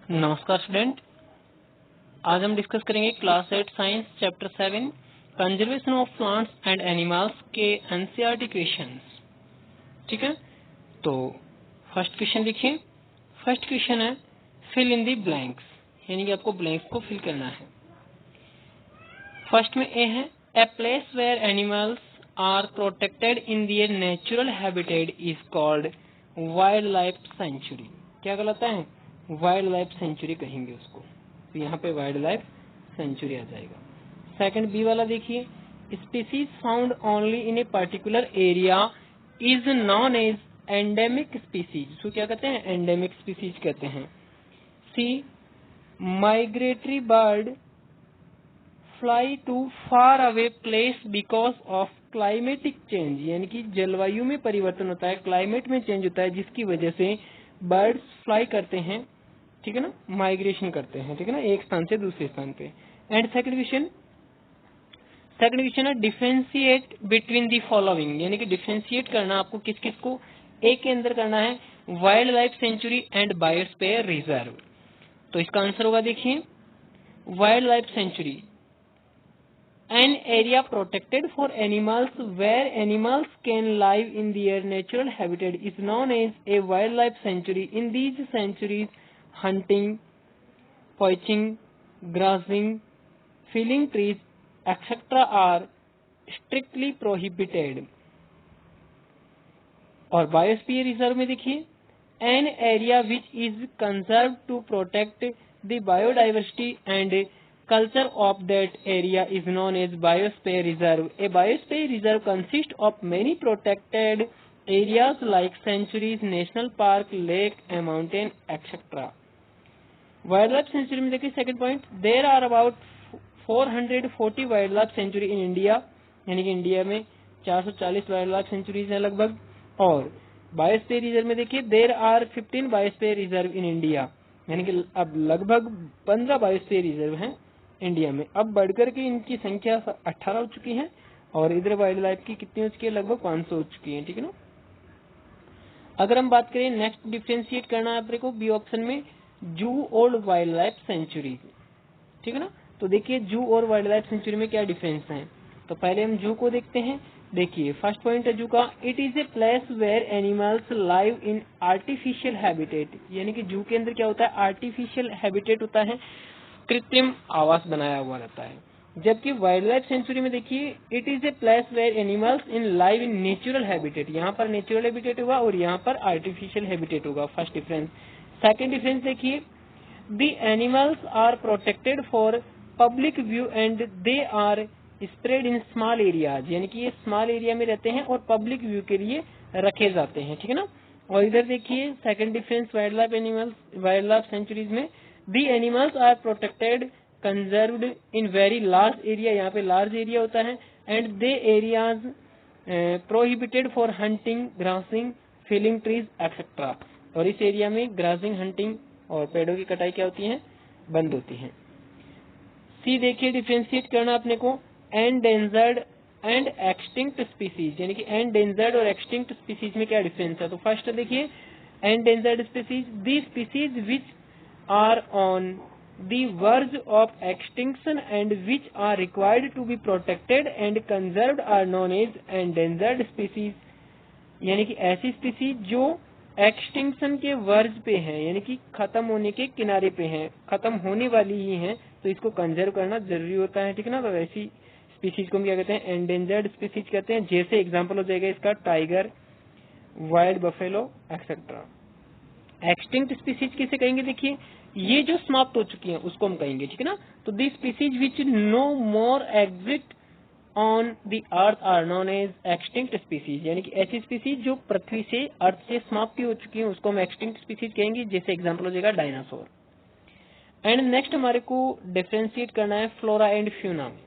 नमस्कार स्टूडेंट, आज हम डिस्कस करेंगे class 8 science chapter 7 conservation of plants and animals के एनसीईआरटी क्वेश्चंस। ठीक है, तो फर्स्ट क्वेश्चन देखिए। फर्स्ट क्वेश्चन है फिल इन दी ब्लैंक्स, यानी कि आपको ब्लैंक्स को फिल करना है। फर्स्ट में ए है a place where animals are protected in their natural habitat is called wildlife sanctuary. क्या कहलाता है? वाइल्ड लाइफ सेंचुरी कहेंगे उसको, तो यहाँ पे वाइल्ड लाइफ सेंचुरी आ जाएगा। सेकंड बी वाला देखिए, species found only in a particular area is known as endemic species. उसको क्या कहते हैं? एंडेमिक स्पीसीज कहते हैं। See migratory bird fly to far away place because of climatic change, यानी कि जलवायु में परिवर्तन होता है, क्लाइमेट में चेंज होता है, जिसकी वजह से बर्ड्स फ्लाई करते हैं। ठीक है ना, माइग्रेशन करते हैं। ठीक है ना, एक स्थान से दूसरे स्थान पे। एंड सेकंड क्वेश्चन है डिफरेंशिएट बिटवीन दी फॉलोइंग, यानी कि डिफरेंशिएट करना आपको किस किस को एक के अंदर करना है, wild life sanctuary and biosphere reserve. तो इसका आंसर होगा, देखिए, wild life sanctuary an area protected for animals where animals can live in their natural habitat is known as a wildlife sanctuary. In these sanctuaries, hunting, poaching, grazing, felling trees, etc. are strictly prohibited. और biosphere reserve में देखिए, an area which is conserved to protect the biodiversity and culture of that area is known as biosphere reserve. A biosphere reserve consists of many protected areas like sanctuaries, national park, lake, a mountain, etc. Wildlife sanctuary में देखिए second point, there are about 440 wildlife sanctuary in India, यानी कि India में 440 wildlife sanctuaries हैं लगभग। और biosphere reserve में देखिए there are 15 biosphere reserve in India, यानी कि अब लगभग 15 बायोस्फीयर रिजर्व हैं इंडिया में। अब बढ़कर के इनकी संख्या 18 हो चुकी है, और इधर वाइल्ड लाइफ की कितनी हो चुकी है? लगभग 500 हो चुकी है। ठीक है ना। अगर हम बात करें नेक्स्ट डिफरेंशिएट करना है अपने को बी ऑप्शन में, जू और वाइल्ड लाइफ सेंचुरी। ठीक है ना, तो देखिए जू और वाइल्ड लाइफ सेंचुरी में क्या डिफरेंस है। तो पहले हम जू को देखते हैं। देखिए फर्स्ट पॉइंट है जू का, it is a place where animals live in artificial habitat, यानी कि जू के अंदर क्या होता है? आर्टिफिशियल हैबिटेट होता है, कृत्रिम आवास बनाया हुआ रहता है। जबकि वाइल्ड लाइफ सेंचुरी में देखिए, it is a place where animals in live in natural habitat, यहाँ पर नेचुरल हैबिटेट होगा और यहाँ पर आर्टिफिशियल हैबिटेट होगा। First difference. सेकंड डिफरेंस देखिए, the animals are protected for public view and they are spread in small areas, यानी कि ये स्मॉल एरिया में रहते हैं और पब्लिक व्यू के लिए रखे जाते हैं। ठीक है ना। और इधर देखिए second difference wild life sanctuaries में, the animals are protected conserved in very large area, यहाँ पे लार्ज एरिया होता है, and they areas prohibited for hunting, grazing, felling trees etcetera. और इस एरिया में ग्रासिंग, हंटिंग और पेड़ों की कटाई क्या होती है? बंद होती है। सी देखिए डिफरेंशिएट करना अपने को, एंडेंजर्ड एंड एक्सटिंक्ट स्पीसीज, यानी कि एंडेंजर्ड और एक्सटिंक्ट स्पीसीज में क्या डिफरेंस है। तो फर्स्ट देखिए, endangered species, the species which are on the verge of extinction and which are required to be protected and conserved are known as endangered species, यानी कि ऐसी स्पीसीज जो एक्सटिंक्शन के वर्ज पे हैं, यानी कि खत्म होने के किनारे पे हैं, खत्म होने वाली ही हैं, तो इसको कंजर्व करना जरूरी होता है। ठीक है ना। तो ऐसी स्पीसीज को हम क्या कहते हैं? एंडेंजर्ड स्पीसीज कहते हैं। जैसे एग्जांपल हो जाएगा इसका tiger, wild buffalo etcetera. Extinct species किसे कहेंगे? देखिए ये जो समाप्त हो चुकी हैं उसको हम कहेंगे। ठीक है ना। तो the species which no more exist on the earth are known as extinct species, यानी कि ऐसी स्पीसीज जो पृथ्वी से, अर्थ से समाप्ति हो चुकी है उसको हम एक्सटिंक्ट स्पीसीज कहेंगे। जैसे एग्जांपल हो जाएगा डायनासोर। एंड नेक्स्ट हमारे को डिफरेंशिएट करना है फ्लोरा एंड फ्यूना में।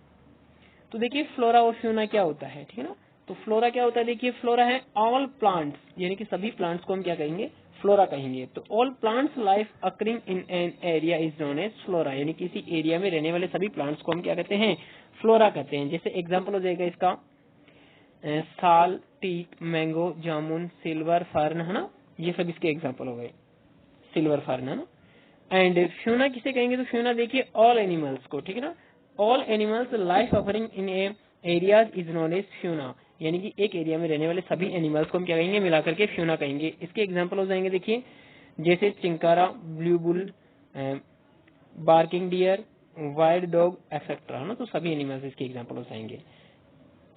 तो देखिए फ्लोरा और फ्यूना क्या होता है। ठीक है ना। तो फ्लोरा क्या होता है? देखिए फ्लोरा है ऑल प्लांट्स, यानी कि सभी प्लांट्स को हम क्या कहेंगे? फ्लोरा कहेंगे। तो all plants life occurring in an area is known as flora, यानी किसी एरिया में रहने वाले सभी प्लांट्स को हम क्या कहते हैं? फ्लोरा कहते हैं। जैसे एग्जांपल हो जाएगा इसका साल, टीक, मैंगो, जामुन, सिल्वर फर्न, है ना, ये सब इसके एग्जांपल हो गए। सिल्वर फर्न, है ना। एंड फ्यूना किसे कहेंगे, तो फ्यूना देखिए ऑल एनिमल्स को, ठीक है ना, all animals life offering in a areas is known as fauna, यानी कि एक एरिया में रहने वाले सभी एनिमल्स को हम क्या कहेंगे, मिलाकर के फ्यूना कहेंगे। इसके एग्जांपल हो जाएंगे देखिए, जैसे chinkara, blue bull, barking deer, wild dog etcetera, है ना, तो सभी एनिमल्स इसके एग्जांपल हो जाएंगे।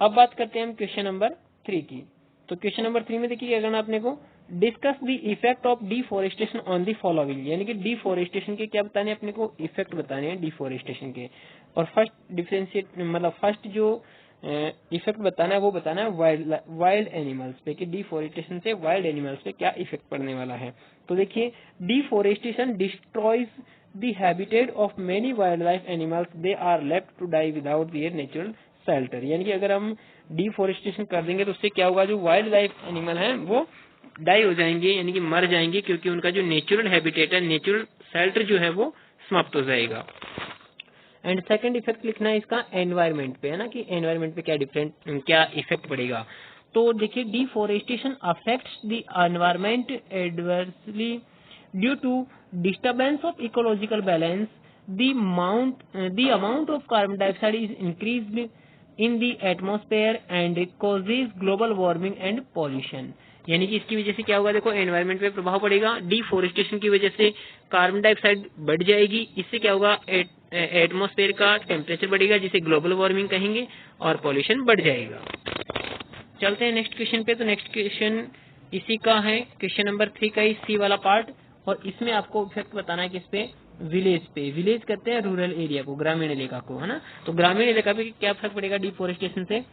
अब बात करते हैं हम क्वेश्चन नंबर 3 की। तो क्वेश्चन नंबर 3 में देखिए क्या करना आपने को, discuss the effect of deforestation on the following, यानी कि डिफोरेस्टेशन के क्या बताने अपने को, इफेक्ट बताने हैं डिफोरेस्टेशन के। और फर्स्ट डिफरेंशिएट मतलब फर्स्ट जो इफेक्ट बताना है वो बताना है वाइल्ड एनिमल्स पे, कि डिफोरेस्टेशन से वाइल्ड एनिमल्स पे क्या इफेक्ट पड़ने वाला है। तो देखिए, deforestation destroys the habitat of many wildlife animals, they are left to die without their natural shelter, यानी कि अगर हम डिफोरेस्टेशन कर देंगे तो उससे क्या होगा, जो वाइल्ड लाइफ एनिमल है वो डाई हो जाएंगे, यानी कि मर जाएंगे, क्योंकि उनका जो नेचुरल हैबिटेट है, नेचुरल शेल्टर जो है वो समाप्त हो जाएगा। एंड सेकंड इफेक्ट लिखना है इसका एनवायरमेंट पे, है ना, कि एनवायरमेंट पे क्या इफेक्ट पड़ेगा। तो देखिए, deforestation affects the environment adversely due to disturbance of ecological balance, the amount of carbon dioxide is increased in the atmosphere and causes global warming and pollution, यानी कि इसकी वजह से क्या होगा, देखो एनवायरमेंट पे प्रभाव पड़ेगा, डिफोरेस्टेशन की वजह से कार्बन डाइऑक्साइड बढ़ जाएगी, इससे क्या होगा, एटमॉस्फेयर का टेम्परेचर बढ़ेगा, जिसे ग्लोबल वार्मिंग कहेंगे, और पॉल्यूशन बढ़ जाएगा। चलते हैं नेक्स्ट क्वेश्चन पे। तो नेक्स्ट क्वेश्चन इसी का है, क्वेश्चन नंबर 3 का ही सी वाला पार्ट, और इसमें आपको इफेक्ट बताना है किस पे, विलेज पे। विलेज करते हैं रूरल एरिया को, ग्रामीण इलाका को, है ना, तो ग्रामीण इलाका पे क्या फर्क पड़ेगा डिफोरेस्टेशन से।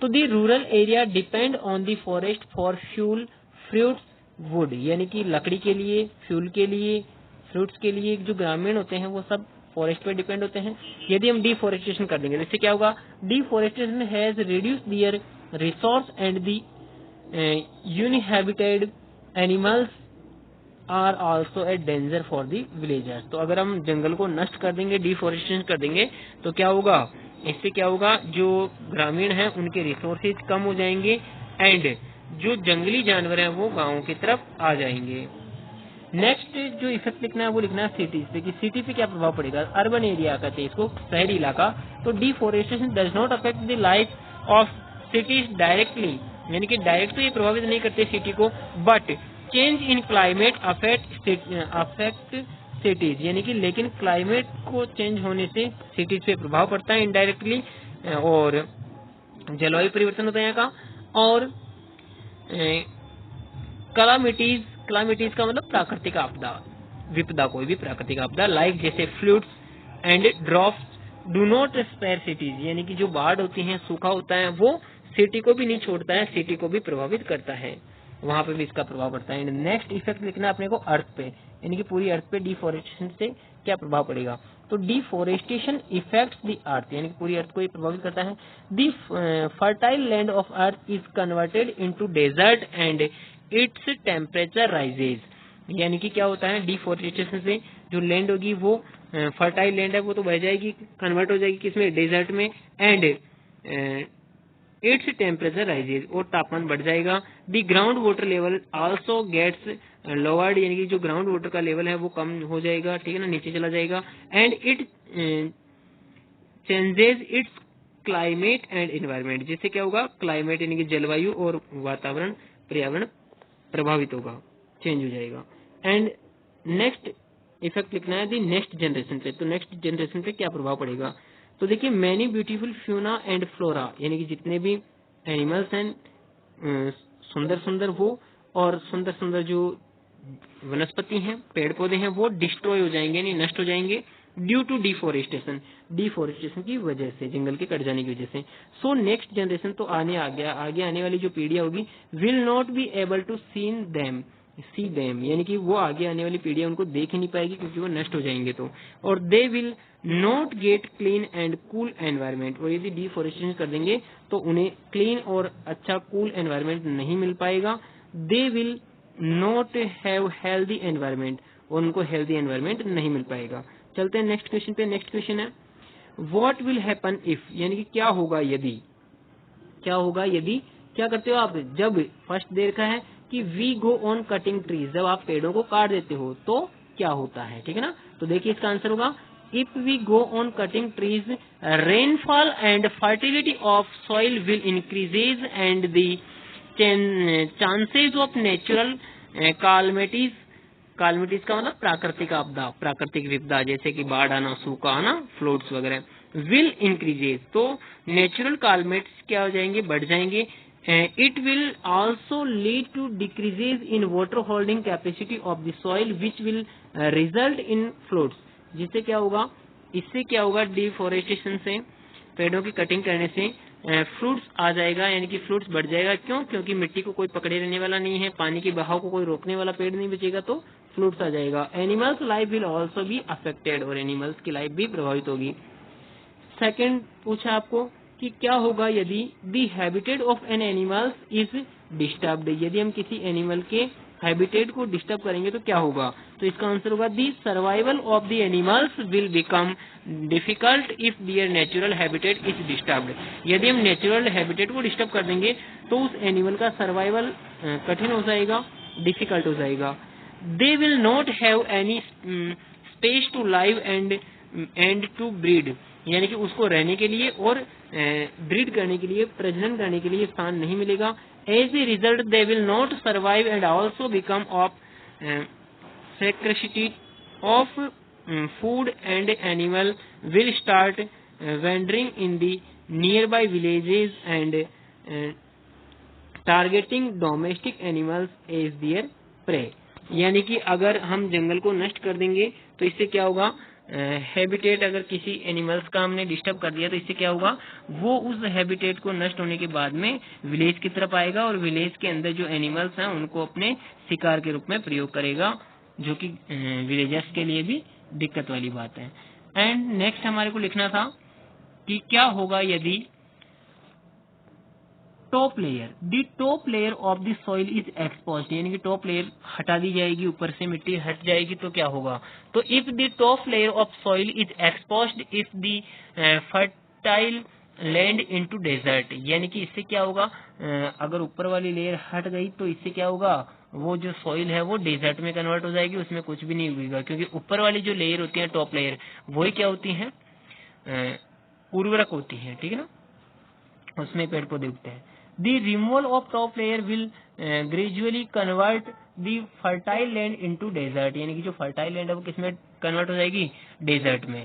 तो the rural area depend on the forest for fuel, fruits, wood, यानी कि लकड़ी के लिए, फ्यूल के लिए, फ्रूट्स के लिए जो ग्रामीण होते हैं वो सब फॉरेस्ट पे डिपेंड होते हैं। यदि हम डिफोरेस्टेशन कर देंगे तो इससे क्या होगा, deforestation has reduce their resource and the uninhabited animals are also a danger for the villagers. तो अगर हम जंगल को नष्ट कर देंगे, डिफोरेस्टेशन कर देंगे, तो क्या होगा, इससे क्या होगा, जो ग्रामीण हैं उनके रिसोर्सेज कम हो जाएंगे, एंड जो जंगली जानवर हैं वो गाँव की तरफ आ जाएंगे। नेक्स्ट जो इफेक्ट लिखना है वो लिखना है सिटीज पे, कि सिटी पे क्या प्रभाव पड़ेगा, अर्बन एरिया कहते हैं इसको, शहरी इलाका। तो deforestation does not affect the life of cities directly, यानी कि डायरेक्ट तो ये प्रभावित नहीं करते सिटी को, but change in climate affect cities, यानी कि लेकिन क्लाइमेट को चेंज होने से सिटीज पे प्रभाव पड़ता है इनडायरेक्टली, और जलवायु परिवर्तन होता है यहाँ का। और क्लामिटीज का मतलब प्राकृतिक आपदा, विपदा, कोई भी प्राकृतिक आपदा, लाइक जैसे floods and drops do not spare cities, यानी कि जो बाढ़ होती है, सूखा होता है, वो सिटी को भी नहीं छोड़ता है, सिटी को भी प्रभावित करता है, वहां पे भी इसका प्रभाव पड़ता है। नेक्स्ट इफेक्ट लिखना अपने को अर्थ पे, यानी कि पूरी अर्थ पे डिफोरेस्टेशन से क्या प्रभाव पड़ेगा। तो डिफोरेस्टेशन इफेक्ट्स द अर्थ, यानी कि पूरी अर्थ को ये प्रभावित करता है। The fertile land of earth is converted into desert and its temperature rises, यानी कि क्या होता है, डिफोरेस्टेशन से जो लैंड होगी वो फर्टाइल लैंड है वो तो बह जाएगी, कन्वर्ट हो जाएगी किसमें, डेजर्ट में, एंड इट्स टेम्परेचर राइजेज, और तापमान बढ़ जाएगा। The ground water level also gets lowered, यानी कि जो ग्राउंड वाटर का लेवल है वो कम हो जाएगा, ठीक है ना, नीचे चला जाएगा। And it changes it's climate and environment, जिससे क्या होगा, क्लाइमेट यानी कि जलवायु और वातावरण, पर्यावरण प्रभावित होगा, चेंज हो जाएगा। एंड नेक्स्ट इफेक्ट लिखना है दी नेक्स्ट जनरेशन पे। तो नेक्स्ट जनरेशन पे क्या प्रभाव पड़ेगा। तो देखिए, many beautiful fauna and flora, यानी कि जितने भी एनिमल्स हैं सुंदर सुंदर वो, और सुंदर सुंदर जो वनस्पति हैं, पेड़ पौधे हैं, वो डिस्ट्रॉय हो जाएंगे, यानी नष्ट हो जाएंगे, ड्यू टू डिफोरेस्टेशन, डिफोरेस्टेशन की वजह से, जंगल के कट जाने की वजह से। सो नेक्स्ट जनरेशन, तो आगे आने वाली जो पीढ़ियां होगी, will not be able to see them, यानी कि वो आगे आने वाली पीढ़ियां उनको देख ही नहीं पाएगी, क्योंकि वो नष्ट हो जाएंगे। तो और दे will not gate clean and cool environment, और यदि डिफोरेस्टेशन कर देंगे तो उन्हें क्लीन और अच्छा कूल एनवायरमेंट नहीं मिल पाएगा। दे will not have healthy environment, और उनको हेल्दी एनवायरमेंट नहीं मिल पाएगा। चलते हैं नेक्स्ट क्वेश्चन पे। नेक्स्ट क्वेश्चन है व्हाट विल हैपन इफ, यानी कि क्या होगा यदि, क्या करते हो आप, जब फर्स्ट दे रखा है कि we go on cutting trees, जब आप पेड़ों को काट देते हो तो क्या होता है, ठीक है ना। तो देखिए इसका आंसर होगा if we go on cutting trees rainfall and fertility of soil will increases and the chances of natural calamities, calamities का मतलब प्राकृतिक आपदा, प्राकृतिक विपदा जैसे कि बाढ़ आना, सूखा आना, फ्लड्स वगैरह, विल इंक्रीजेज तो नेचुरल कालमिटीज क्या हो जाएंगे, बढ़ जाएंगे। It will also lead to decreases in water holding capacity of the soil which will result in floods, जिससे क्या होगा, इससे क्या होगा, डिफोरेस्टेशन से, पेड़ों की कटिंग करने से फ्लूट्स आ जाएगा, यानी कि फ्लूट्स बढ़ जाएगा। क्यों? क्योंकि मिट्टी को कोई पकड़े रहने वाला नहीं है, पानी के बहाव को कोई रोकने वाला पेड़ नहीं बचेगा, तो फ्लूट्स आ जाएगा। Animals life will also be affected, और एनिमल्स की लाइफ भी प्रभावित होगी। सेकंड पूछा आपको कि क्या होगा यदि the habitat of an animals is disturbed, यदि हम किसी एनिमल के हैबिटेट को डिस्टर्ब करेंगे तो क्या होगा। तो इसका आंसर होगा the survival of the animals will become difficult if their natural habitat is disturbed, यदि हम नेचुरल हैबिटेट को डिस्टर्ब कर देंगे तो उस एनिमल का सर्वाइवल कठिन हो जाएगा, डिफिकल्ट हो जाएगा। They will not have any space to live and to breed, यानी कि उसको रहने के लिए और ब्रीड करने के लिए, प्रजनन करने के लिए स्थान नहीं मिलेगा। As a result they will not survive and also become of scarcity of food and animal will start wandering in the nearby villages and targeting domestic animals as their prey, यानी कि अगर हम जंगल को नष्ट कर देंगे तो इससे क्या होगा, हैबिटेट अगर किसी एनिमल्स का हमने डिस्टर्ब कर दिया तो इससे क्या होगा, वो उस हैबिटेट को नष्ट होने के बाद में विलेज की तरफ आएगा और विलेज के अंदर जो एनिमल्स हैं उनको अपने शिकार के रूप में प्रयोग करेगा, जो कि विलेजर्स के लिए भी दिक्कत वाली बात है। एंड नेक्स्ट हमारे को लिखना था कि क्या होगा यदि top layer, the top layer of the soil is exposed, यानी कि टॉप लेयर हटा दी जाएगी, ऊपर से मिट्टी हट जाएगी तो क्या होगा। तो if the top layer of soil is exposed if the fertile land into desert, यानी कि इससे क्या होगा, अगर ऊपर वाली लेयर हट गई तो इससे क्या होगा, वो जो सॉइल है वो डेजर्ट में कन्वर्ट हो जाएगी, उसमें कुछ भी नहीं उगेगा, क्योंकि ऊपर वाली जो लेयर होती है टॉप लेयर वही क्या होती है, उर्वरक होती है, ठीक है ना, उसमें पेड़ पौधे उगते हैं। The removal of top layer will gradually convert the fertile land into desert, यानी कि जो fertile land है वो किसमें कन्वर्ट हो जाएगी, डेजर्ट में।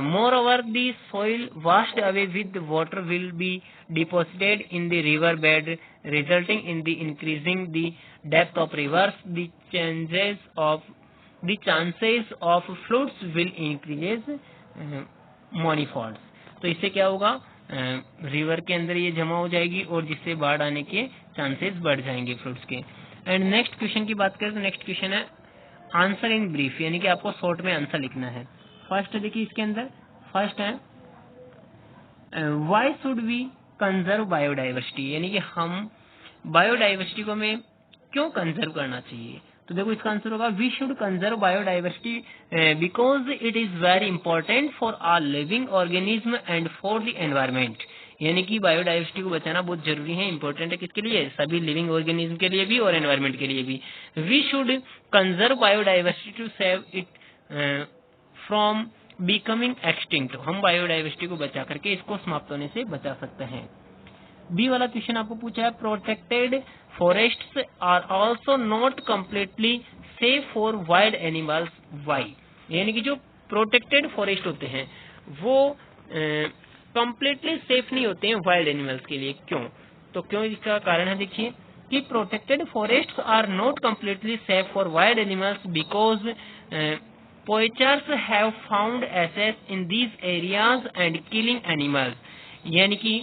Moreover, the soil washed away with water will be deposited in the river bed, resulting in the increasing the depth of rivers. The chances of floods will increase manifolds. तो इससे क्या होगा, river के अंदर ये जमा हो जाएगी और जिससे बाढ़ आने के चांसेस बढ़ जाएंगे फ्लड्स के। एंड नेक्स्ट क्वेश्चन की बात करें तो नेक्स्ट क्वेश्चन है आंसर इन ब्रीफ, यानी कि आपको शॉर्ट में आंसर लिखना है। फर्स्ट देखिए इसके अंदर, फर्स्ट है why should we conserve biodiversity, यानी कि हम बायोडाइवर्सिटी को हमें क्यों कंजर्व करना चाहिए। तो देखो इसका आंसर होगा we should conserve biodiversity because it is very important for our living organism and for the environment, यानी कि बायोडाइवर्सिटी को बचाना बहुत जरूरी है, इंपॉर्टेंट है किसके लिए, सभी लिविंग ऑर्गेनिज्म के लिए भी और एनवायरमेंट के लिए भी। We should conserve biodiversity to save it from becoming extinct, हम बायोडाइवर्सिटी को बचा करके इसको समाप्त होने से बचा सकते हैं। बी वाला क्वेश्चन आपको पूछा है protected forests are also not completely safe for wild animals, why, यानी कि जो प्रोटेक्टेड फॉरेस्ट होते हैं वो कम्प्लीटली सेफ नहीं होते हैं वाइल्ड एनिमल्स के लिए। क्यों? तो क्यों, इसका कारण है देखिए कि protected forests are not completely safe for wild animals because poachers have found access in these areas and killing animals, यानी कि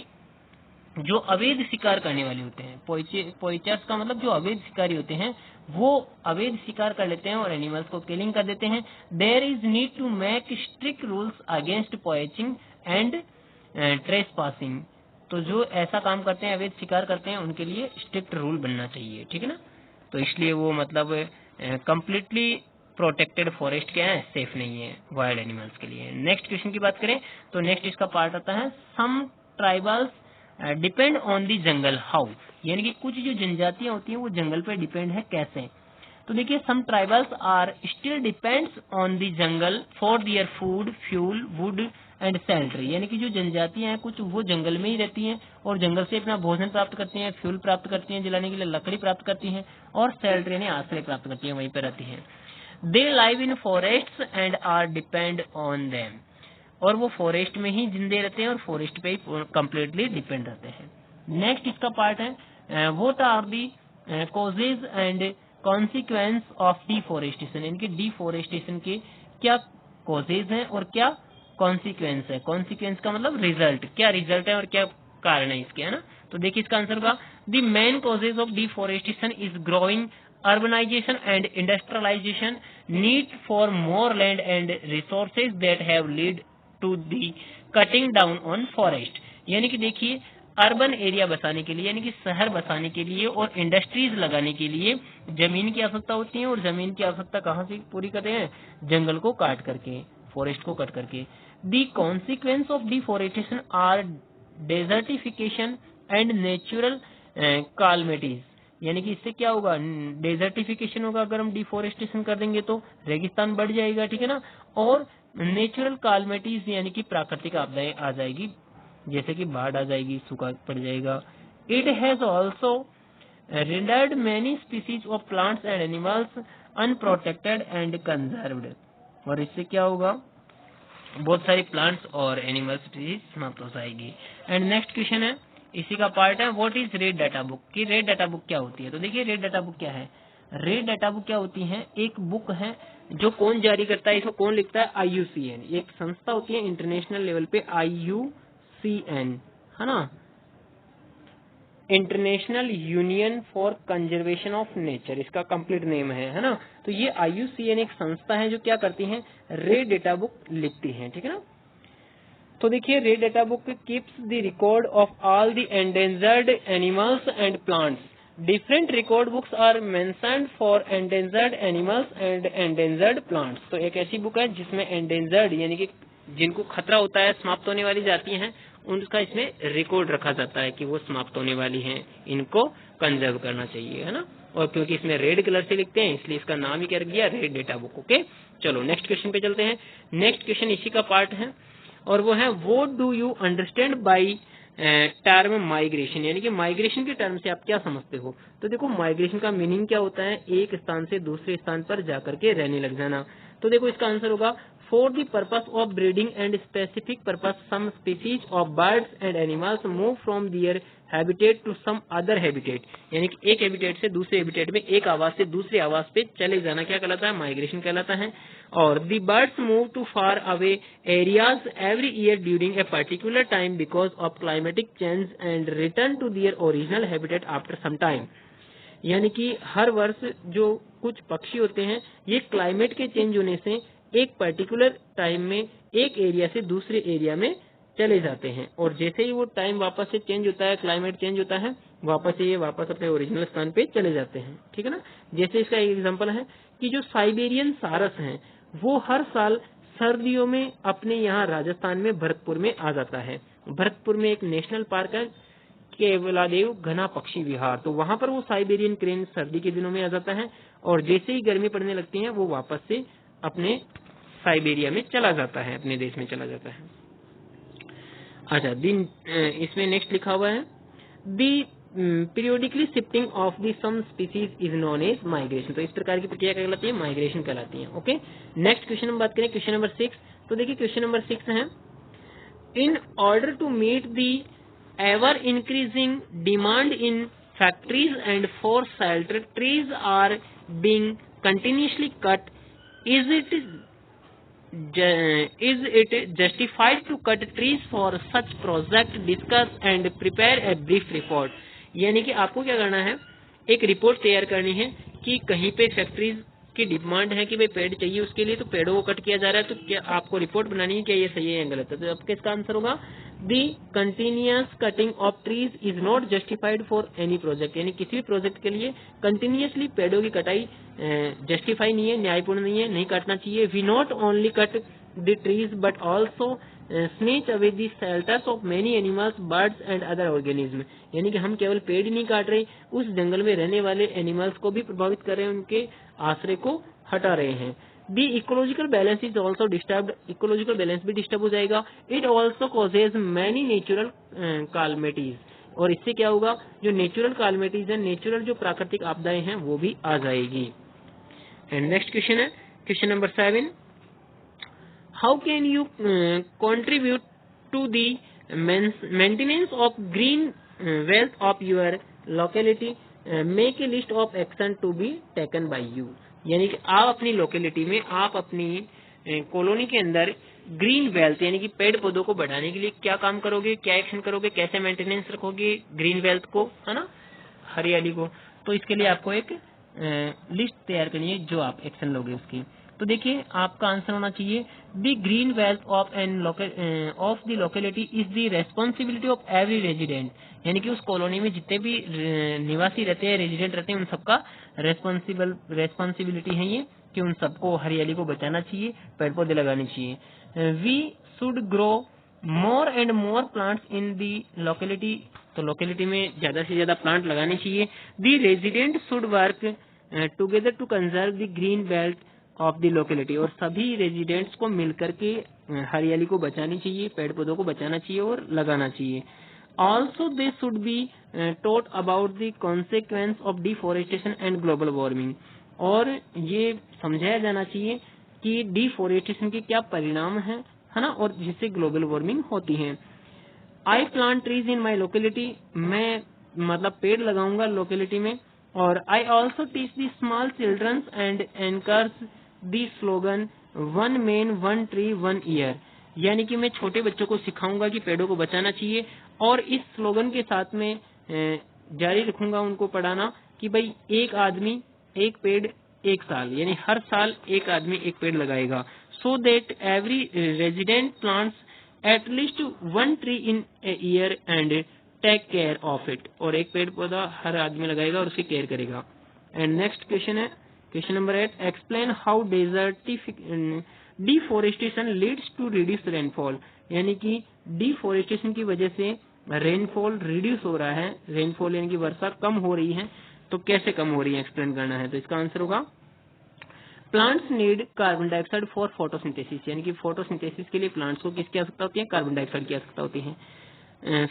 जो अवैध शिकार करने वाले होते हैं, पोइचर्स का मतलब जो अवैध शिकारी होते हैं वो अवैध शिकार कर लेते हैं और एनिमल्स को किलिंग कर देते हैं। There is need to make strict rules against poaching and trespassing, तो जो ऐसा काम करते हैं, अवैध शिकार करते हैं, उनके लिए स्ट्रिक्ट रूल बनना चाहिए, ठीक है ना। तो इसलिए वो मतलब कम्प्लीटली प्रोटेक्टेड फॉरेस्ट क्या है, सेफ नहीं है वाइल्ड एनिमल्स के लिए। नेक्स्ट क्वेश्चन की बात करें तो नेक्स्ट इसका पार्ट आता है some tribals depend on the jungle, how, यानी कि कुछ जो जनजातियां होती हैं वो जंगल पे डिपेंड है, कैसे। तो देखिए some tribals are still depends on the jungle for their food, fuel, wood and salary, यानी कि जो जनजातियां हैं कुछ वो जंगल में ही रहती हैं और जंगल से अपना भोजन प्राप्त करती हैं, फ्यूल प्राप्त करती हैं, जलाने के लिए लकड़ी प्राप्त करती हैं और सैलरी यानी आश्रय प्राप्त करती हैं, वहीं पर रहती हैं। They live in forests and are depend on them, और वो फॉरेस्ट में ही जिंदे रहते हैं और फॉरेस्ट पे ही कम्प्लीटली डिपेंड रहते हैं। नेक्स्ट इसका पार्ट है what are the causes and consequence of deforestation, यानी कि डिफोरेस्टेशन के क्या कॉजेज हैं और क्या कॉन्सिक्वेंस है। कॉन्सिक्वेंस का मतलब रिजल्ट, क्या रिजल्ट है और क्या कारण है इसके, है ना। तो देखिए इसका आंसर होगा the main causes of deforestation is growing urbanization and industrialization, need for more land and resources that have led to the cutting down on forest, यानी कि देखिए अर्बन एरिया बसाने के लिए यानी कि शहर बसाने के लिए और इंडस्ट्रीज लगाने के लिए जमीन की आवश्यकता होती है, और जमीन की आवश्यकता कहाँ से पूरी करते हैं, जंगल को काट करके, फॉरेस्ट को कट करके। The consequence of deforestation are desertification and natural calamities, यानी कि इससे क्या होगा, डेजर्टिफिकेशन होगा। अगर हम डिफोरेस्टेशन कर देंगे तो रेगिस्तान बढ़ जाएगा, ठीक है ना, और नेचुरल कालमिटीज यानी कि प्राकृतिक आपदाएं आ जाएगी, जैसे कि बाढ़ आ जाएगी, सूखा पड़ जाएगा। It has also rendered many species of plants and animals unprotected and conserved, और इससे क्या होगा, बहुत सारी प्लांट्स और एनिमल स्पीसीज समाप्त हो जाएगी। एंड नेक्स्ट क्वेश्चन है, इसी का पार्ट है what is red data book, की रेड डाटा बुक क्या होती है। तो देखिए रेड डाटा बुक क्या है, रेड डाटा बुक क्या होती है, एक बुक है जो कौन जारी करता है, इसको कौन लिखता है, IUCN, एक संस्था होती है इंटरनेशनल लेवल पे, IUCN, है ना, international union for conservation of nature, इसका कंप्लीट नेम है ना। तो ये IUCN एक संस्था है जो क्या करती है, रेड डाटा बुक लिखती है, ठीक है ना। तो देखिए red data book keeps the record of all the endangered animals and plants, different record books are mentioned for endangered animals and endangered plants. तो एक ऐसी बुक है जिसमें एंडेंजर्ड यानी कि जिनको खतरा होता है, समाप्त होने वाली जाति हैं, उनका इसमें रिकॉर्ड रखा जाता है कि वो समाप्त होने वाली हैं, इनको कंजर्व करना चाहिए, है ना। और क्योंकि इसमें रेड कलर से लिखते हैं इसलिए इसका नाम ही क्या रख दिया, रेड डाटा बुक। ओके, चलो नेक्स्ट क्वेश्चन पे चलते हैं। नेक्स्ट क्वेश्चन इसी का पार्ट है और वो है what do you understand by term migration, यानी कि माइग्रेशन के टर्म से आप क्या समझते हो। तो देखो माइग्रेशन का मीनिंग क्या होता है, एक स्थान से दूसरे स्थान पर जाकर के रहने लग जाना। तो देखो इसका आंसर होगा for the purpose of breeding and specific purpose some species of birds and animals move from their habitat to some other habitat, यानी कि एक हैबिटेट से दूसरे हैबिटेट में, एक आवास से दूसरे आवास पे चले जाना क्या कहलाता है, माइग्रेशन कहलाता है। और the birds move to far away areas every year during a particular time because of climatic change and return to their original habitat after some time, यानी कि हर वर्ष जो कुछ पक्षी होते हैं ये क्लाइमेट के चेंज होने से एक पर्टिकुलर टाइम में एक एरिया से दूसरे एरिया में चले जाते हैं, और जैसे ही वो टाइम वापस से चेंज होता है, क्लाइमेट चेंज होता है, वापस से ये वापस अपने ओरिजिनल स्थान पे चले जाते हैं, ठीक है ना। जैसे इसका एक एग्जांपल है कि जो साइबेरियन सारस हैं वो हर साल सर्दियों में अपने यहाँ राजस्थान में भरतपुर में आ जाता है। भरतपुर में एक नेशनल पार्क है केवलादेव घना पक्षी विहार, तो वहां पर वो साइबेरियन क्रेन सर्दी के दिनों में आ जाता है और जैसे ही गर्मी पड़ने लगती है वो वापस से अपने साइबेरिया में चला जाता है, अपने देश में चला जाता है। अच्छा दिन इसमें नेक्स्ट लिखा हुआ है the periodically shifting of the some species is known as migration. तो इस प्रकार की प्रक्रिया कहलाती है माइग्रेशन कहलाती है। ओके, नेक्स्ट क्वेश्चन हम बात करें क्वेश्चन नंबर 6। तो देखिए क्वेश्चन नंबर 6 है in order to meet the ever increasing demand in factories and for shelter trees are being continuously cut, is it justified to cut trees for such project, discuss and prepare a brief report। यानी कि आपको क्या करना है, एक report तैयार करनी है कि कहीं पे फैक्ट्रीज की डिमांड है कि भाई पेड़ चाहिए, उसके लिए तो पेड़ों को कट किया जा रहा है, तो क्या आपको रिपोर्ट बनानी है क्या ये सही है या गलत है। तो आपका इसका आंसर होगा the continuous cutting of trees is not justified for any project, यानी किसी भी प्रोजेक्ट के लिए कंटिन्यूअसली पेड़ों की कटाई जस्टिफाई नहीं है, न्यायपूर्ण नहीं है, नहीं काटना चाहिए. We not only cut the trees but also snatch away the shelters of many animals, birds and other organism, यानी कि हम केवल पेड़ ही नहीं काट रहे, उस जंगल में रहने वाले एनिमल्स को भी प्रभावित कर रहे हैं, उनके आश्रय को हटा रहे हैं. The ecological balance is also disturbed, ecological balance भी डिस्टर्ब हो जाएगा. It also causes many natural calamities, और इससे क्या होगा, जो नेचुरल कालमिटीज है, नेचुरल जो प्राकृतिक आपदाएं हैं वो भी आ जाएगी. एंड नेक्स्ट क्वेश्चन है question number 7. How can you contribute to the maintenance of green wealth of your locality, make a list of action to be taken by you, यानी कि आप अपनी लोकेलिटी में, आप अपनी कॉलोनी के अंदर ग्रीन वेल्थ यानी कि पेड़ पौधों को बढ़ाने के लिए क्या काम करोगे, क्या एक्शन करोगे, कैसे मेंटेनेंस रखोगे ग्रीन वेल्थ को, है ना, हरियाली को. तो इसके लिए आपको एक लिस्ट तैयार करनी है जो आप एक्शन लोगे उसकी. तो देखिए आपका आंसर होना चाहिए the green wealth of of the locality is the responsibility of every resident, यानी कि उस कॉलोनी में जितने भी निवासी रहते हैं, रेजिडेंट रहते हैं, उन सबका रेस्पॉन्सिबिलिटी है ये कि उन सबको हरियाली को बचाना चाहिए, पेड़ पौधे लगाने चाहिए. We should grow more and more plants in the locality, तो लोकेलिटी में ज्यादा से ज्यादा प्लांट लगाने चाहिए. The resident should work together to conserve the green belt of the locality, और सभी रेजिडेंट्स को मिलकर के हरियाली को बचानी चाहिए, पेड़ पौधों को बचाना चाहिए और लगाना चाहिए. Also they should be taught about the consequence of deforestation and global warming, और ये समझाया जाना चाहिए कि डिफोरेस्टेशन के क्या परिणाम है ना, और जिससे ग्लोबल वार्मिंग होती है. I plant trees in my locality, मैं मतलब पेड़ लगाऊंगा लोकेलिटी में. और I also teach the small childrens and encourage the slogan one man one tree one year, यानी कि मैं छोटे बच्चों को सिखाऊंगा कि पेड़ों को बचाना चाहिए, और इस स्लोगन के साथ में जारी रखूंगा उनको पढ़ाना कि भाई एक आदमी एक पेड़ एक साल, यानी हर साल एक आदमी एक पेड़ लगाएगा. So that every resident plants at least one tree in a year and take care of it, और एक पेड़ पौधा हर आदमी लगाएगा और उसकी केयर करेगा. एंड नेक्स्ट क्वेश्चन है question number 8. Explain how deforestation leads to reduce rainfall, यानी कि डिफोरेस्टेशन की वजह से रेनफॉल रिड्यूस हो रहा है, रेनफॉल यानी कि वर्षा कम हो रही है, तो कैसे कम हो रही है एक्सप्लेन करना है. तो इसका आंसर होगा plants need carbon dioxide for photosynthesis, यानी कि फोटोसिंथेसिस के लिए प्लांट्स को किसकी आवश्यकता होती है, कार्बन डाइऑक्साइड की आवश्यकता होती है.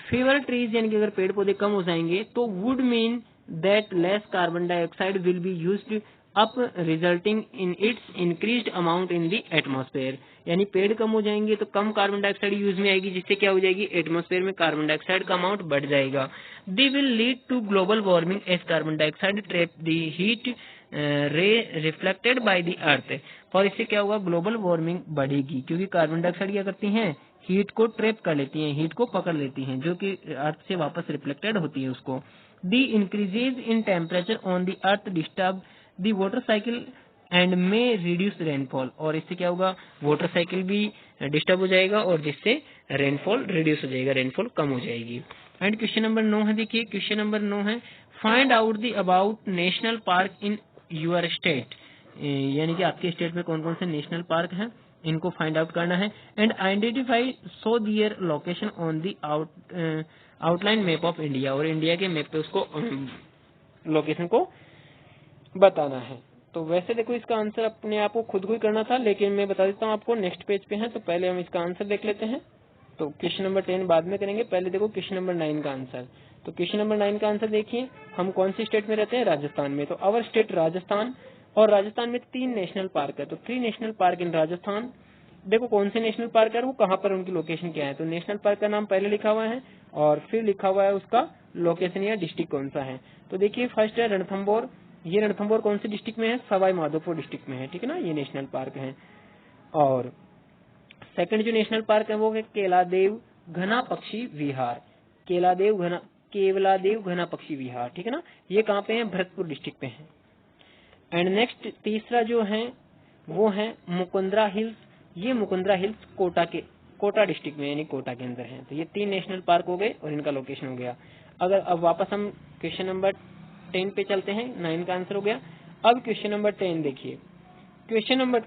फेवर ट्रीज, यानी कि अगर पेड़ पौधे कम हो जाएंगे तो would mean that less carbon dioxide will be used up resulting in its increased amount in the atmosphere, यानी पेड़ कम हो जाएंगे तो कम कार्बन डाइऑक्साइड यूज में आएगी, जिससे क्या हो जाएगी, एटमॉस्फेयर में कार्बन डाइऑक्साइड का अमाउंट बढ़ जाएगा. They will lead to global warming as carbon dioxide trap the heat ray reflected by the earth, और इससे क्या होगा, ग्लोबल वार्मिंग बढ़ेगी, क्योंकि कार्बन डाइऑक्साइड क्या करती हैं, हीट को ट्रैप कर लेती हैं, हीट को पकड़ लेती हैं, जो कि अर्थ से वापस रिफ्लेक्टेड होती है उसको. The increases in temperature on the earth disturb the water cycle and may reduce rainfall, और इससे क्या होगा, वाटर साइकिल भी डिस्टर्ब हो जाएगा और जिससे रेनफॉल रिड्यूस हो जाएगा, रेनफॉल कम हो जाएगी. एंड क्वेश्चन नंबर 9 है, देखिए क्वेश्चन नंबर 9 है find out the about national park in your state, यानी कि आपके स्टेट में कौन कौन से नेशनल पार्क हैं, इनको फाइंड आउट करना है. And identify so their location on the outline map of India, और इंडिया के मैप पे उसको लोकेशन को बताना है. तो वैसे देखो इसका आंसर अपने आप को खुद को ही करना था, लेकिन मैं बता देता हूँ आपको, नेक्स्ट पेज पे है, तो पहले हम इसका आंसर देख लेते हैं. तो क्वेश्चन नंबर 10 बाद में करेंगे, पहले देखो क्वेश्चन नंबर 9 का आंसर. तो क्वेश्चन नंबर 9 का आंसर देखिए, हम कौन सी स्टेट में रहते हैं, राजस्थान में. तो अवर स्टेट राजस्थान, और राजस्थान में 3 नेशनल पार्क है. तो 3 नेशनल पार्क इन राजस्थान. देखो कौन से नेशनल पार्क है, वो कहाँ पर, उनकी लोकेशन क्या है. तो नेशनल पार्क का नाम पहले लिखा हुआ है और फिर लिखा हुआ है उसका लोकेशन या डिस्ट्रिक्ट कौन सा है. तो देखिए फर्स्ट है रणथंबोर, ये रणथंबोर कौन सी डिस्ट्रिक्ट में है, सवाई माधोपुर डिस्ट्रिक्ट में है, ठीक है ना, ये नेशनल पार्क है. और सेकंड जो नेशनल पार्क है वो है केलादेव घना पक्षी विहार, केवलादेव घना पक्षी विहार, ठीक है ना, ये कहाँ पे है, भरतपुर डिस्ट्रिक्ट पे है. एंड नेक्स्ट तीसरा जो है वो है मुकुंदरा हिल्स, ये मुकुंदरा हिल्स कोटा डिस्ट्रिक्ट में यानी कोटा के अंदर हैं। तो ये 3 नेशनल पार्क हो गए और इनका लोकेशन हो गया। अगर अब वापस हम क्वेश्चन नंबर 10 पे चलते हैं, 9 का आंसर हो गया। अब क्वेश्चन नंबर 10 देखिए, क्वेश्चन नंबर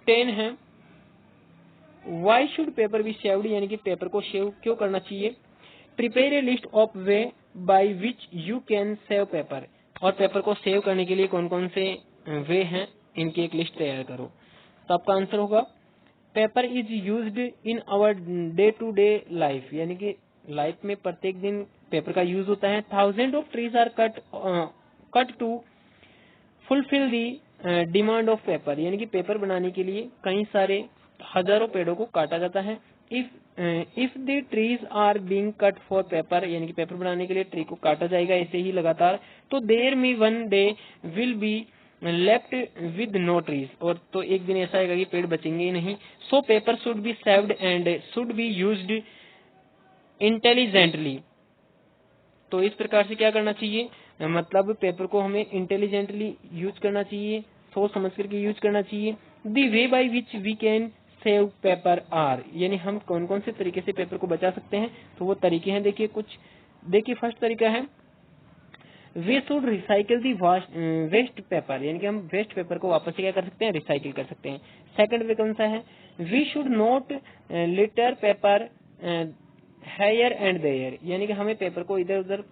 10 है why should paper be saved, यानी कि पेपर को सेव क्यों करना चाहिए। Prepare a list of way by which you can save paper, और पेपर को सेव करने के लिए कौन कौन से वे हैं इनकी एक लिस्ट तैयार करो। तो आपका आंसर होगा paper is used in our day to day life, यानी कि लाइफ में प्रत्येक दिन पेपर का यूज होता है। Thousand of trees are cut to fulfil the demand of paper, यानी कि पेपर बनाने के लिए कई सारे हजारों पेड़ों को काटा जाता है। If the trees are being cut for paper, यानी कि पेपर बनाने के लिए ट्री को काटा जाएगा ऐसे ही लगातार, तो देयर में one day will be left with no trees, और तो एक दिन ऐसा आएगा कि पेड़ बचेंगे ही नहीं। So paper should be saved and should be used intelligently. तो इस प्रकार से क्या करना चाहिए, मतलब पेपर को हमें इंटेलिजेंटली यूज करना चाहिए, सोच समझ करके यूज करना चाहिए। The way by which we can save paper are, यानी हम कौन कौन से तरीके से पेपर को बचा सकते हैं, तो वो तरीके हैं देखिए कुछ। देखिए फर्स्ट तरीका है we should recycle the waste paper, यानी कि हम वेस्ट पेपर को वापस से क्या कर सकते हैं, रिसाइकिल कर सकते हैं। सेकंड वे कौन सा है, we should not litter paper here and there, यानी कि हमें पेपर को इधर उधर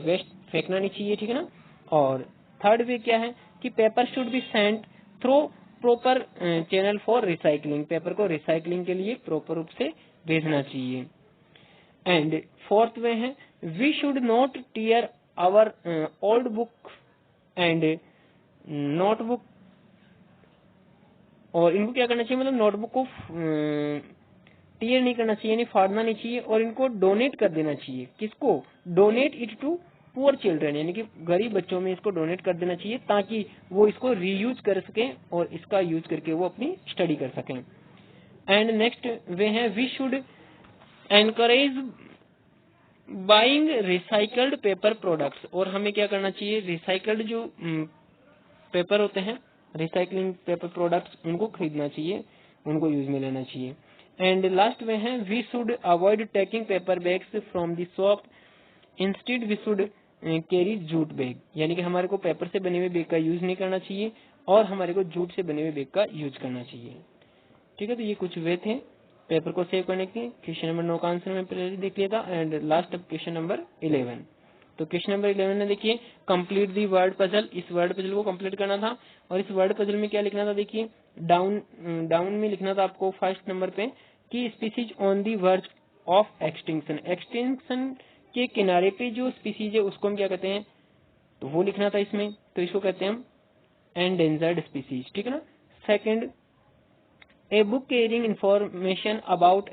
वेस्ट फेंकना नहीं चाहिए, ठीक है ना। और थर्ड वे क्या है कि paper should be sent through proper channel for recycling, paper को रिसाइकलिंग के लिए प्रॉपर रूप से भेजना चाहिए। एंड फोर्थ वे है we should not tear our old book and notebook, और इनको क्या करना चाहिए, मतलब नोटबुक को टीयर नहीं करना चाहिए, यानी फाड़ना नहीं चाहिए, और इनको डोनेट कर देना चाहिए। किसको, donate it to poor children, यानी कि गरीब बच्चों में इसको डोनेट कर देना चाहिए ताकि वो इसको रीयूज कर सकें और इसका यूज करके वो अपनी स्टडी कर सकें। एंड नेक्स्ट वे है we should encourage buying recycled paper products, और हमें क्या करना चाहिए, रिसाइकल्ड जो पेपर होते हैं, रिसाइकलिंग पेपर प्रोडक्ट्स, उनको खरीदना चाहिए, उनको यूज में लेना चाहिए। एंड लास्ट में है we should avoid taking paper bags from the shop, instead we should carry jute bag, यानी कि हमारे को पेपर से बने हुए बैग का यूज नहीं करना चाहिए और हमारे को जूट से बने हुए बैग का यूज करना चाहिए। ठीक है, तो ये कुछ वे थे पेपर को सेव करने के। क्वेश्चन नंबर 9 का आंसर मैं पहले देख लिया था। एंड लास्ट अब क्वेश्चन नंबर 11। तो क्वेश्चन नंबर 11 में देखिए कंप्लीट दी वर्ड पजल, इस वर्ड पजल को कंप्लीट करना था। और इस वर्ड पजल में क्या लिखना था, देखिए डाउन में लिखना था आपको फर्स्ट नंबर पे कि species on the verge of extinction, extinction के किनारे पे जो स्पीसीज है उसको हम क्या कहते हैं, तो वो लिखना था इसमें। तो इसको कहते हैं हम एंडेंजर्ड स्पीसीज, ठीक है ना। Second, a book carrying information about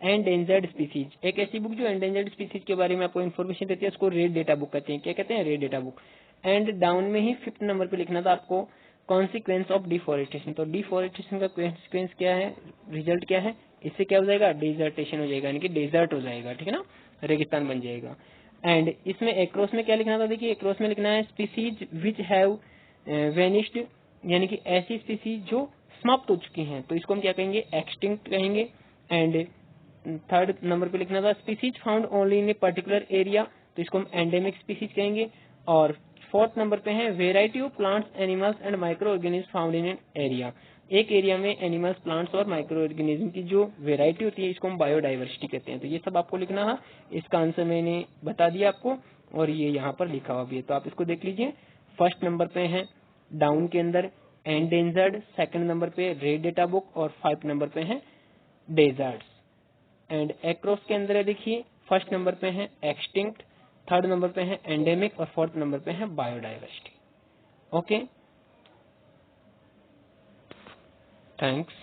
endangered species, एक ऐसी बुक जो एंडेंजर्ड स्पीसीज के बारे में आपको इन्फॉर्मेशन देती है, उसको रेड डेटा बुक कहते हैं। क्या कहते हैं, red data book. And down में ही 5th नंबर पे लिखना था आपको कॉन्सिक्वेंस ऑफ डिफॉरेस्टेशन, तो डिफॉरेस्टेशन का कॉन्सिक्वेंस क्या है, रिजल्ट क्या है, इससे क्या हो जाएगा, डेजर्टेशन हो जाएगा, यानी कि डेजर्ट हो जाएगा, ठीक है ना, रेगिस्तान बन जाएगा। एंड इसमें एक्रोस में क्या लिखना था, देखिए एक्रोस में लिखना है स्पीसीज विच हैव वेनिस्ड, यानी कि ऐसी स्पीसीज जो समाप्त हो चुकी हैं, तो इसको हम क्या कहेंगे, एक्सटिंक्ट कहेंगे। एंड थर्ड नंबर पे लिखना था species found only in a particular area, तो इसको हम एंडेमिक स्पीसीज कहेंगे। और फोर्थ नंबर पे है variety of plants animals and micro organism found in an area, एक एरिया में एनिमल्स, प्लांट्स और माइक्रो ऑर्गेनिज्म की जो वेराइटी होती है इसको हम बायोडाइवर्सिटी कहते हैं। तो ये सब आपको लिखना है, इसका आंसर मैंने बता दिया आपको और ये यहाँ पर लिखा हुआ भी है, तो आप इसको देख लीजिए। फर्स्ट नंबर पे है डाउन के अंदर एंडेंजर्ड, सेकंड नंबर पे रेड डेटा बुक और 5 नंबर पे है डेजर्ट्स। एंड एक्रॉस के अंदर है देखिए फर्स्ट नंबर पे है एक्सटिंक्ट, थर्ड नंबर पे है एंडेमिक और फोर्थ नंबर पे है बायोडाइवर्सिटी। Okay, thanks.